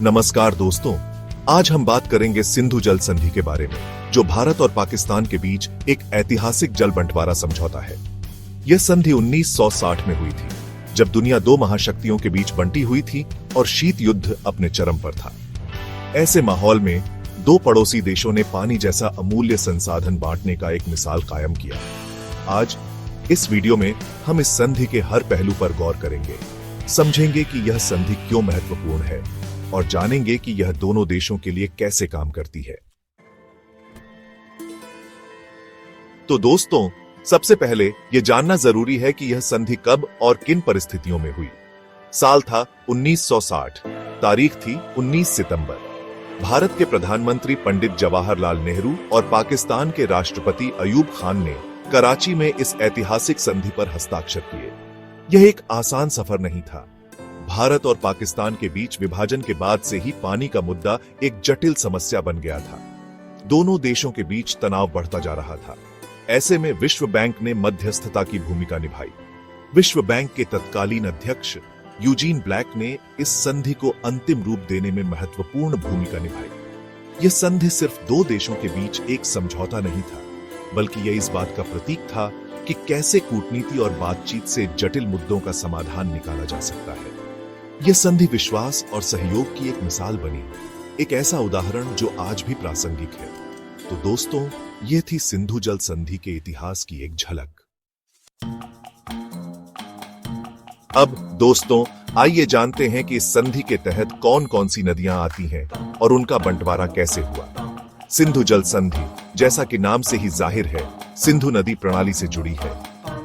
नमस्कार दोस्तों, आज हम बात करेंगे सिंधु जल संधि के बारे में, जो भारत और पाकिस्तान के बीच एक ऐतिहासिक जल बंटवारा समझौता है। यह संधि 1960 में हुई थी, जब दुनिया दो महाशक्तियों के बीच बंटी हुई थी और शीत युद्ध अपने चरम पर था। ऐसे माहौल में दो पड़ोसी देशों ने पानी जैसा अमूल्य संसाधन बांटने का एक मिसाल कायम किया। आज इस वीडियो में हम इस संधि के हर पहलू पर गौर करेंगे, समझेंगे कि यह संधि क्यों महत्वपूर्ण है और जानेंगे कि यह दोनों देशों के लिए कैसे काम करती है। तो दोस्तों, सबसे पहले यह जानना जरूरी है कि यह संधि कब और किन परिस्थितियों में हुई। साल था 1960, तारीख थी 19 सितंबर। भारत के प्रधानमंत्री पंडित जवाहरलाल नेहरू और पाकिस्तान के राष्ट्रपति अयूब खान ने कराची में इस ऐतिहासिक संधि पर हस्ताक्षर किए। यह एक आसान सफर नहीं था। भारत और पाकिस्तान के बीच विभाजन के बाद से ही पानी का मुद्दा एक जटिल समस्या बन गया था। दोनों देशों के बीच तनाव बढ़ता जा रहा था। ऐसे में विश्व बैंक ने मध्यस्थता की भूमिका निभाई। विश्व बैंक के तत्कालीन अध्यक्ष यूजीन ब्लैक ने इस संधि को अंतिम रूप देने में महत्वपूर्ण भूमिका निभाई। यह संधि सिर्फ दो देशों के बीच एक समझौता नहीं था, बल्कि यह इस बात का प्रतीक था कि कैसे कूटनीति और बातचीत से जटिल मुद्दों का समाधान निकाला जा सकता है। यह संधि विश्वास और सहयोग की एक मिसाल बनी, एक ऐसा उदाहरण जो आज भी प्रासंगिक है। तो दोस्तों, यह थी सिंधु जल संधि के इतिहास की एक झलक। अब दोस्तों, आइए जानते हैं कि इस संधि के तहत कौन कौन सी नदियां आती हैं और उनका बंटवारा कैसे हुआ। सिंधु जल संधि, जैसा कि नाम से ही जाहिर है, सिंधु नदी प्रणाली से जुड़ी है।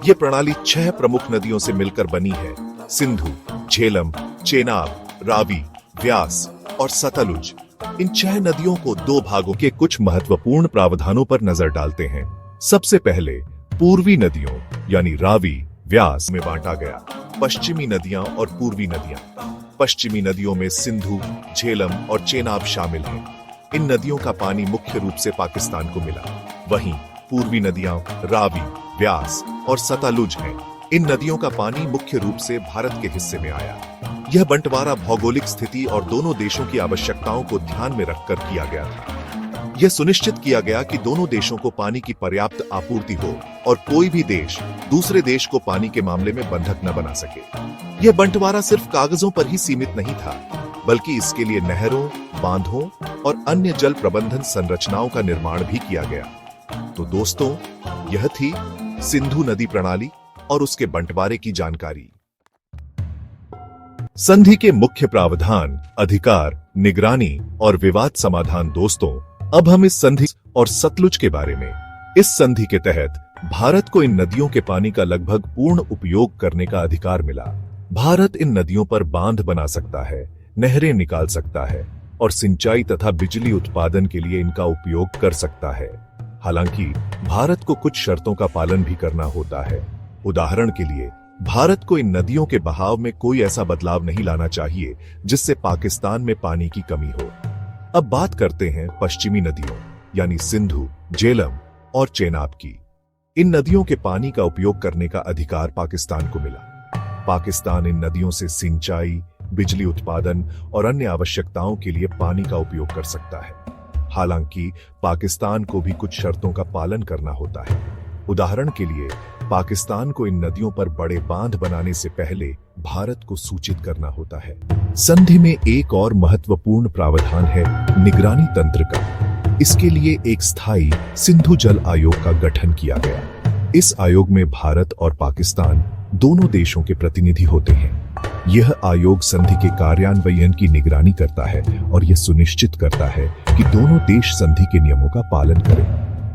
यह प्रणाली 6 प्रमुख नदियों से मिलकर बनी है: सिंधु, झेलम, चेनाब, रावी, व्यास और सतलुज। इन 6 नदियों को दो भागों के कुछ महत्वपूर्ण प्रावधानों पर नजर डालते हैं। सबसे पहले पूर्वी नदियों यानी रावी, व्यास में बांटा गया। पश्चिमी नदियां और पूर्वी नदियां। पश्चिमी नदियों में सिंधु, झेलम और चेनाब शामिल हैं। इन नदियों का पानी मुख्य रूप से पाकिस्तान को मिला। वहीं पूर्वी नदियां रावी, व्यास और सतलुज हैं। इन नदियों का पानी मुख्य रूप से भारत के हिस्से में आया। यह बंटवारा भौगोलिक स्थिति और दोनों देशों की आवश्यकताओं को ध्यान में रखकर किया गया था। यह सुनिश्चित किया गया कि दोनों देशों को पानी की पर्याप्त आपूर्ति हो और कोई भी देश दूसरे देश को पानी के मामले में बंधक न बना सके। यह बंटवारा सिर्फ कागजों पर ही सीमित नहीं था, बल्कि इसके लिए नहरों, बांधों और अन्य जल प्रबंधन संरचनाओं का निर्माण भी किया गया। तो दोस्तों, यह थी सिंधु नदी प्रणाली और उसके बंटवारे की जानकारी। संधि के मुख्य प्रावधान, अधिकार, निगरानी और विवाद समाधान। दोस्तों, अब हम इस संधि और सतलुज के बारे में। इस संधि के तहत भारत को इन नदियों के पानी का लगभग पूर्ण उपयोग करने का अधिकार मिला। भारत इन नदियों पर बांध बना सकता है, नहरें निकाल सकता है और सिंचाई तथा बिजली उत्पादन के लिए इनका उपयोग कर सकता है। हालांकि भारत को कुछ शर्तों का पालन भी करना होता है। उदाहरण के लिए, भारत को इन नदियों के बहाव में कोई ऐसा बदलाव नहीं लाना चाहिए जिससे पाकिस्तान में पानी की कमी हो। अब बात करते हैं पश्चिमी नदियों यानी सिंधु, झेलम और चेनाब की। इन नदियों के पानी का उपयोग करने का अधिकार पाकिस्तान को मिला। पाकिस्तान इन नदियों से सिंचाई, बिजली उत्पादन और अन्य आवश्यकताओं के लिए पानी का उपयोग कर सकता है। हालांकि पाकिस्तान को भी कुछ शर्तों का पालन करना होता है। उदाहरण के लिए, पाकिस्तान को इन नदियों पर बड़े बांध बनाने से पहले भारत को सूचित करना होता है। संधि में एक और महत्वपूर्ण प्रावधान है निगरानी तंत्र का। इसके लिए एक स्थायी सिंधु जल आयोग का गठन किया गया। इस आयोग में भारत और पाकिस्तान दोनों देशों के प्रतिनिधि होते हैं। यह आयोग संधि के कार्यान्वयन की निगरानी करता है और यह सुनिश्चित करता है कि दोनों देश संधि के नियमों का पालन करें।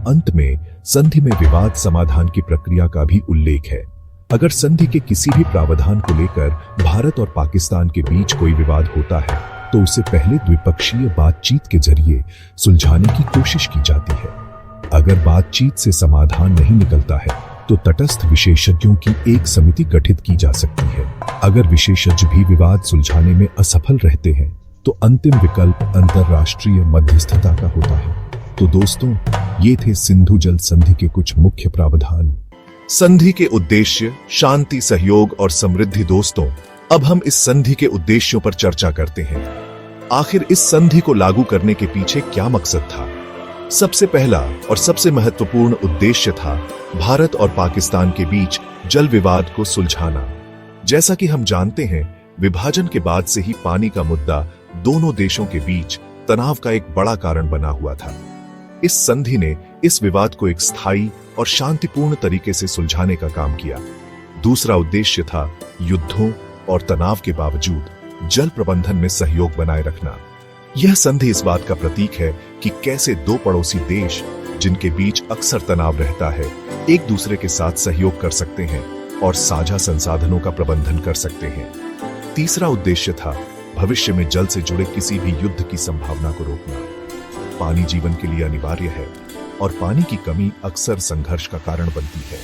अंत में संधि में विवाद समाधान की प्रक्रिया का भी उल्लेख है। अगर संधि के किसी भी प्रावधान को लेकर भारत और पाकिस्तान के बीच कोई विवाद होता है, तो उसे पहले द्विपक्षीय बातचीत के जरिए सुलझाने की कोशिश की जाती है। अगर बातचीत से समाधान नहीं निकलता है, तो तटस्थ विशेषज्ञों की एक समिति गठित की जा सकती है। अगर विशेषज्ञ भी विवाद सुलझाने में असफल रहते हैं, तो अंतिम विकल्प अंतर्राष्ट्रीय मध्यस्थता का होता है। तो दोस्तों, ये थे सिंधु जल संधि के कुछ मुख्य प्रावधान। संधि के उद्देश्य, शांति, सहयोग और समृद्धि। दोस्तों, अब हम इस संधि के उद्देश्यों पर चर्चा करते हैं। आखिर इस संधि को लागू करने के पीछे क्या मकसद था? सबसे पहला और सबसे महत्वपूर्ण उद्देश्य था भारत और पाकिस्तान के बीच जल विवाद को सुलझाना। जैसा कि हम जानते हैं, विभाजन के बाद से ही पानी का मुद्दा दोनों देशों के बीच तनाव का एक बड़ा कारण बना हुआ था। इस संधि ने इस विवाद को एक स्थायी और शांतिपूर्ण तरीके से सुलझाने का काम किया। दूसरा उद्देश्य था युद्धों और तनाव के बावजूद जल प्रबंधन में सहयोग बनाए रखना। यह संधि इस बात का प्रतीक है कि कैसे दो पड़ोसी देश, जिनके बीच अक्सर तनाव रहता है, एक दूसरे के साथ सहयोग कर सकते हैं और साझा संसाधनों का प्रबंधन कर सकते हैं। तीसरा उद्देश्य था भविष्य में जल से जुड़े किसी भी युद्ध की संभावना को रोकना। पानी जीवन के लिए अनिवार्य है और पानी की कमी अक्सर संघर्ष का कारण बनती है।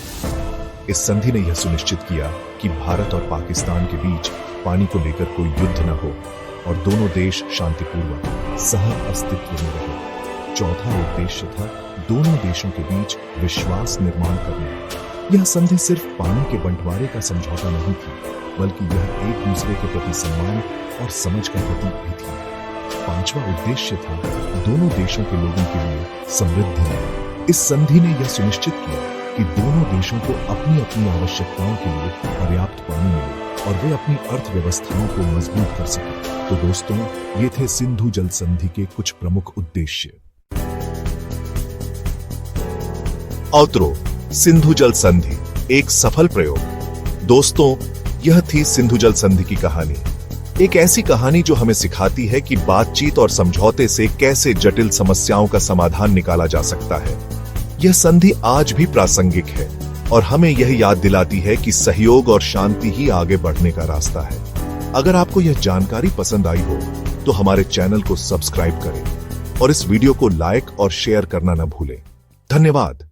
इस संधि ने यह सुनिश्चित किया कि भारत और पाकिस्तान के बीच पानी को लेकर कोई युद्ध न हो और दोनों देश शांतिपूर्वक सह अस्तित्व में रहे। चौथा उद्देश्य था दोनों देशों के बीच विश्वास निर्माण करना। यह संधि सिर्फ पानी के बंटवारे का समझौता नहीं थी, बल्कि यह एक दूसरे के प्रति सम्मान और समझ का प्रतीक भी थी। पांचवा उद्देश्य था दोनों देशों के लोगों के लिए समृद्धि। इस संधि ने यह सुनिश्चित किया कि दोनों देशों को अपनी अपनी आवश्यकताओं के लिए पर्याप्त पानी मिले और वे अपनी अर्थव्यवस्थाओं को मजबूत कर सके। तो दोस्तों, ये थे सिंधु जल संधि के कुछ प्रमुख उद्देश्य। आउटरो, सिंधु जल संधि एक सफल प्रयोग। दोस्तों, यह थी सिंधु जल संधि की कहानी। एक ऐसी कहानी जो हमें सिखाती है कि बातचीत और समझौते से कैसे जटिल समस्याओं का समाधान निकाला जा सकता है। यह संधि आज भी प्रासंगिक है और हमें यह याद दिलाती है कि सहयोग और शांति ही आगे बढ़ने का रास्ता है। अगर आपको यह जानकारी पसंद आई हो तो हमारे चैनल को सब्सक्राइब करें और इस वीडियो को लाइक और शेयर करना न भूलें। धन्यवाद।